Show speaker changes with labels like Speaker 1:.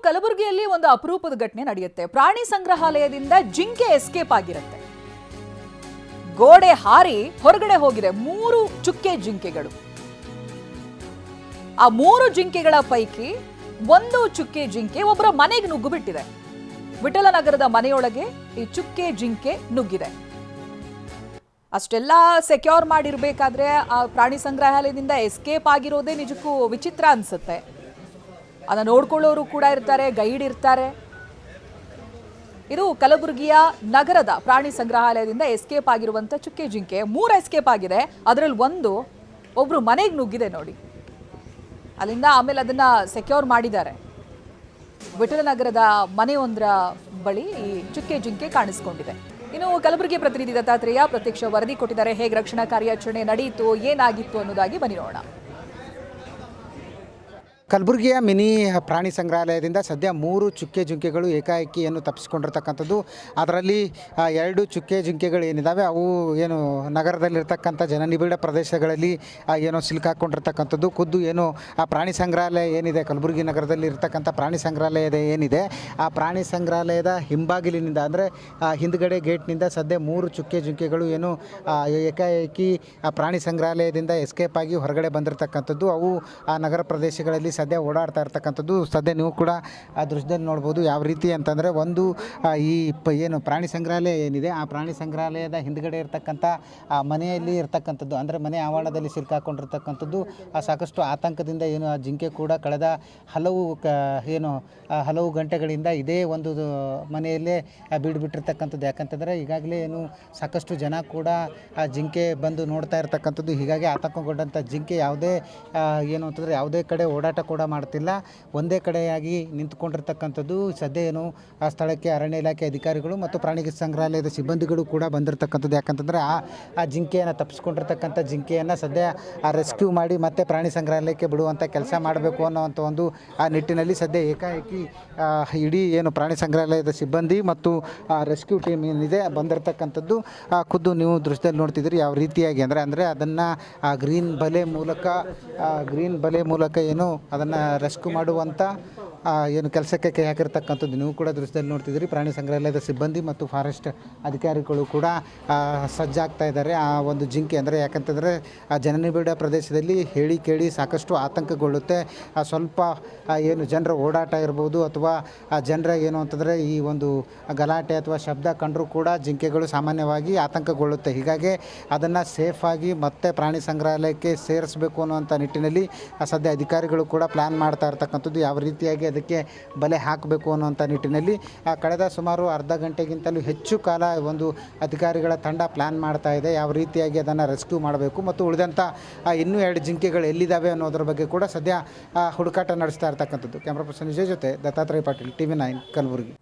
Speaker 1: ಕಲಬುರಗಿಯಲ್ಲಿ ಒಂದು ಅಪರೂಪದ ಘಟನೆ ನಡೆಯುತ್ತೆ. ಪ್ರಾಣಿ ಸಂಗ್ರಹಾಲಯದಿಂದ ಜಿಂಕೆ ಎಸ್ಕೇಪ್ ಆಗಿರುತ್ತೆ. ಗೋಡೆ ಹಾರಿ ಹೊರಗಡೆ ಹೋಗಿದೆ 3 ಚುಕ್ಕೆ ಜಿಂಕೆಗಳು. ಆ 3 ಜಿಂಕೆಗಳ ಪೈಕಿ ಒಂದು ಚುಕ್ಕೆ ಜಿಂಕೆ ಒಬ್ಬರ ಮನೆಗೆ ನುಗ್ಗು ಬಿಟ್ಟಿದೆ. ವಿಠಲನಗರದ ಮನೆಯೊಳಗೆ ಈ ಚುಕ್ಕೆ ಜಿಂಕೆ ನುಗ್ಗಿದೆ. ಅಷ್ಟೆಲ್ಲ ಸೆಕ್ಯೂರ್ ಮಾಡಿರ್ಬೇಕಾದ್ರೆ ಆ ಪ್ರಾಣಿ ಸಂಗ್ರಹಾಲಯದಿಂದ ಎಸ್ಕೇಪ್ ಆಗಿರೋದೇ ನಿಜಕ್ಕೂ ವಿಚಿತ್ರ ಅನ್ಸುತ್ತೆ. ಅದನ್ನ ನೋಡ್ಕೊಳ್ಳೋರು ಕೂಡ ಇರ್ತಾರೆ, ಗೈಡ್ ಇರ್ತಾರೆ. ಇದು ಕಲಬುರಗಿಯ ನಗರದ ಪ್ರಾಣಿ ಸಂಗ್ರಹಾಲಯದಿಂದ ಎಸ್ಕೇಪ್ ಆಗಿರುವಂತ ಚುಕ್ಕೆ ಜಿಂಕೆ. 3 ಎಸ್ಕೇಪ್ ಆಗಿದೆ. ಅದರಲ್ಲಿ ಒಬ್ರು ಮನೆಗೆ ನುಗ್ಗಿದೆ ನೋಡಿ. ಅಲ್ಲಿಂದ ಆಮೇಲೆ ಅದನ್ನ ಸೆಕ್ಯೂರ್ ಮಾಡಿದ್ದಾರೆ. ವಿಠಲನಗರದ ಮನೆಯೊಂದರ ಬಳಿ ಈ ಚುಕ್ಕೆ ಜಿಂಕೆ ಕಾಣಿಸ್ಕೊಂಡಿದೆ. ಇನ್ನು ಕಲಬುರಗಿ ಪ್ರತಿನಿಧಿ ದತ್ತಾತ್ರೇಯ ಪ್ರತ್ಯಕ್ಷ ವರದಿ ಕೊಟ್ಟಿದ್ದಾರೆ. ಹೇಗೆ ರಕ್ಷಣಾ ಕಾರ್ಯಾಚರಣೆ ನಡೆಯಿತು, ಏನಾಗಿತ್ತು ಅನ್ನೋದಾಗಿ ಬನ್ನಿ ನೋಡೋಣ.
Speaker 2: ಕಲಬುರಗಿಯ ಮಿನಿ ಪ್ರಾಣಿ ಸಂಗ್ರಹಾಲಯದಿಂದ ಸದ್ಯ 3 ಚುಕ್ಕೆ ಜಿಂಕೆಗಳು ಏಕಾಏಕಿಯನ್ನು ತಪ್ಪಿಸಿಕೊಂಡಿರ್ತಕ್ಕಂಥದ್ದು. ಅದರಲ್ಲಿ 2 ಚುಕ್ಕೆ ಜಿಂಕೆಗಳು ಏನಿದ್ದಾವೆ ಅವು ಏನು ನಗರದಲ್ಲಿರ್ತಕ್ಕಂಥ ಜನನಿಬಿಡ ಪ್ರದೇಶಗಳಲ್ಲಿ ಏನೋ ಸಿಲುಕಾಕೊಂಡಿರ್ತಕ್ಕಂಥದ್ದು. ಖುದ್ದು ಏನು ಆ ಪ್ರಾಣಿ ಸಂಗ್ರಹಾಲಯ ಏನಿದೆ, ಕಲಬುರಗಿ ನಗರದಲ್ಲಿ ಇರ್ತಕ್ಕಂಥ ಪ್ರಾಣಿ ಸಂಗ್ರಹಾಲಯದ ಏನಿದೆ, ಆ ಪ್ರಾಣಿ ಸಂಗ್ರಹಾಲಯದ ಹಿಂಬಾಗಿಲಿನಿಂದ ಅಂದರೆ ಹಿಂದ್ಗಡೆ ಗೇಟ್ನಿಂದ ಸದ್ಯ 3 ಚುಕ್ಕೆ ಜಿಂಕೆಗಳು ಏನು ಏಕಾಏಕಿ ಆ ಪ್ರಾಣಿ ಸಂಗ್ರಹಾಲಯದಿಂದ ಎಸ್ಕೇಪ್ ಆಗಿ ಹೊರಗಡೆ ಬಂದಿರತಕ್ಕಂಥದ್ದು. ಅವು ಆ ನಗರ ಪ್ರದೇಶಗಳಲ್ಲಿ ಸದ್ಯ ಓಡಾಡ್ತಾ ಇರ್ತಕ್ಕಂಥದ್ದು. ಸದ್ಯ ನೀವು ಕೂಡ ಆ ದೃಶ್ಯದಲ್ಲಿ ನೋಡ್ಬೋದು. ಯಾವ ರೀತಿ ಅಂತಂದರೆ ಒಂದು ಈ ಏನು ಪ್ರಾಣಿ ಸಂಗ್ರಹಾಲಯ ಏನಿದೆ, ಆ ಪ್ರಾಣಿ ಸಂಗ್ರಹಾಲಯದ ಹಿಂದ್ಗಡೆ ಇರ್ತಕ್ಕಂಥ ಮನೆಯಲ್ಲಿ ಇರ್ತಕ್ಕಂಥದ್ದು, ಅಂದರೆ ಮನೆ ಆವರಣದಲ್ಲಿ ಸಿಲುಕಾಕೊಂಡಿರ್ತಕ್ಕಂಥದ್ದು. ಸಾಕಷ್ಟು ಆತಂಕದಿಂದ ಏನು ಆ ಜಿಂಕೆ ಕೂಡ ಕಳೆದ ಹಲವು ಗಂಟೆಗಳಿಂದ ಇದೇ ಒಂದು ಮನೆಯಲ್ಲೇ ಬಿಟ್ಟಿರ್ತಕ್ಕಂಥದ್ದು. ಯಾಕಂತಂದರೆ ಈಗಾಗಲೇ ಏನು ಸಾಕಷ್ಟು ಜನ ಕೂಡ ಆ ಜಿಂಕೆ ಬಂದು ನೋಡ್ತಾ ಇರ್ತಕ್ಕಂಥದ್ದು. ಹೀಗಾಗಿ ಆತಂಕಗೊಂಡಂಥ ಜಿಂಕೆ ಏನು ಅಂತಂದರೆ ಯಾವುದೇ ಕಡೆ ಓಡಾಟ ಕೂಡ ಮಾಡ್ತಿಲ್ಲ, ಒಂದೇ ಕಡೆಯಾಗಿ ನಿಂತ್ಕೊಂಡಿರ್ತಕ್ಕಂಥದ್ದು. ಸದ್ಯ ಏನು ಆ ಸ್ಥಳಕ್ಕೆ ಅರಣ್ಯ ಇಲಾಖೆ ಅಧಿಕಾರಿಗಳು ಮತ್ತು ಪ್ರಾಣಿ ಸಂಗ್ರಹಾಲಯದ ಸಿಬ್ಬಂದಿಗಳು ಕೂಡ ಬಂದಿರತಕ್ಕಂಥದ್ದು. ಯಾಕಂತಂದರೆ ಆ ಜಿಂಕೆಯನ್ನು ತಪ್ಪಿಸ್ಕೊಂಡಿರ್ತಕ್ಕಂಥ ಜಿಂಕೆಯನ್ನು ಸದ್ಯ ರೆಸ್ಕ್ಯೂ ಮಾಡಿ ಮತ್ತೆ ಪ್ರಾಣಿ ಸಂಗ್ರಹಾಲಯಕ್ಕೆ ಬಿಡುವಂಥ ಕೆಲಸ ಮಾಡಬೇಕು ಅನ್ನೋವಂಥ ಒಂದು ಆ ನಿಟ್ಟಿನಲ್ಲಿ ಸದ್ಯ ಏಕಾಏಕಿ ಇಡೀ ಏನು ಪ್ರಾಣಿ ಸಂಗ್ರಹಾಲಯದ ಸಿಬ್ಬಂದಿ ಮತ್ತು ರೆಸ್ಕ್ಯೂ ಟೀಮ್ ಏನಿದೆ ಬಂದಿರತಕ್ಕಂಥದ್ದು. ಖುದ್ದು ನೀವು ದೃಶ್ಯದಲ್ಲಿ ನೋಡ್ತಿದ್ದೀರಿ ಯಾವ ರೀತಿಯಾಗಿ ಅಂದರೆ ಅದನ್ನು ಗ್ರೀನ್ ಬಲೆ ಮೂಲಕ ಏನು ಅದನ್ನು ರೆಸ್ಕ್ಯೂ ಮಾಡುವಂಥ ಏನು ಕೆಲಸಕ್ಕೆ ಕೈ ಹಾಕಿರ್ತಕ್ಕಂಥದ್ದು ನೀವು ಕೂಡ ದೃಶ್ಯದಲ್ಲಿ ನೋಡ್ತಿದ್ದೀರಿ. ಪ್ರಾಣಿ ಸಂಗ್ರಹಾಲಯದ ಸಿಬ್ಬಂದಿ ಮತ್ತು ಫಾರೆಸ್ಟ್ ಅಧಿಕಾರಿಗಳು ಕೂಡ ಸಜ್ಜಾಗ್ತಾ ಇದ್ದಾರೆ ಆ ಒಂದು ಜಿಂಕೆ. ಅಂದರೆ ಯಾಕಂತಂದರೆ ಆ ಜನನಿಬಿಡ ಪ್ರದೇಶದಲ್ಲಿ ಹೇಳಿ ಕೇಳಿ ಸಾಕಷ್ಟು ಆತಂಕಗೊಳ್ಳುತ್ತೆ. ಸ್ವಲ್ಪ ಏನು ಜನರ ಓಡಾಟ ಇರ್ಬೋದು ಅಥವಾ ಜನರ ಏನು ಅಂತಂದರೆ ಈ ಒಂದು ಗಲಾಟೆ ಅಥವಾ ಶಬ್ದ ಕಂಡರೂ ಕೂಡ ಜಿಂಕೆಗಳು ಸಾಮಾನ್ಯವಾಗಿ ಆತಂಕಗೊಳ್ಳುತ್ತೆ. ಹೀಗಾಗಿ ಅದನ್ನು ಸೇಫಾಗಿ ಮತ್ತೆ ಪ್ರಾಣಿ ಸಂಗ್ರಹಾಲಯಕ್ಕೆ ಸೇರಿಸಬೇಕು ಅನ್ನುವಂಥ ನಿಟ್ಟಿನಲ್ಲಿ ಸದ್ಯ ಅಧಿಕಾರಿಗಳು ಕೂಡ ಪ್ಲ್ಯಾನ್ ಮಾಡ್ತಾ ಇರ್ತಕ್ಕಂಥದ್ದು. ಯಾವ ರೀತಿಯಾಗಿ ಅದಕ್ಕೆ ಬಲೆ ಹಾಕಬೇಕು ಅನ್ನುವಂಥ ನಿಟ್ಟಿನಲ್ಲಿ ಕಳೆದ ಸುಮಾರು ಅರ್ಧ ಗಂಟೆಗಿಂತಲೂ ಹೆಚ್ಚು ಕಾಲ ಒಂದು ಅಧಿಕಾರಿಗಳ ತಂಡ ಪ್ಲ್ಯಾನ್ ಮಾಡ್ತಾ ಇದೆ. ಯಾವ ರೀತಿಯಾಗಿ ಅದನ್ನು ರೆಸ್ಕ್ಯೂ ಮಾಡಬೇಕು ಮತ್ತು ಉಳಿದಂಥ ಇನ್ನೂ 2 ಜಿಂಕೆಗಳು ಎಲ್ಲಿದ್ದಾವೆ ಅನ್ನೋದ್ರ ಬಗ್ಗೆ ಕೂಡ ಸದ್ಯ ಹುಡುಕಾಟ ನಡೆಸ್ತಾ ಇರ್ತಕ್ಕಂಥದ್ದು. ಕ್ಯಾಮ್ರಾ ಪರ್ಸನ್ ವಿಜಯ್ ಜೊತೆ ದತ್ತಾತ್ರೇಯ ಪಾಟೀಲ್, TV9 ಕಲಬುರಗಿ.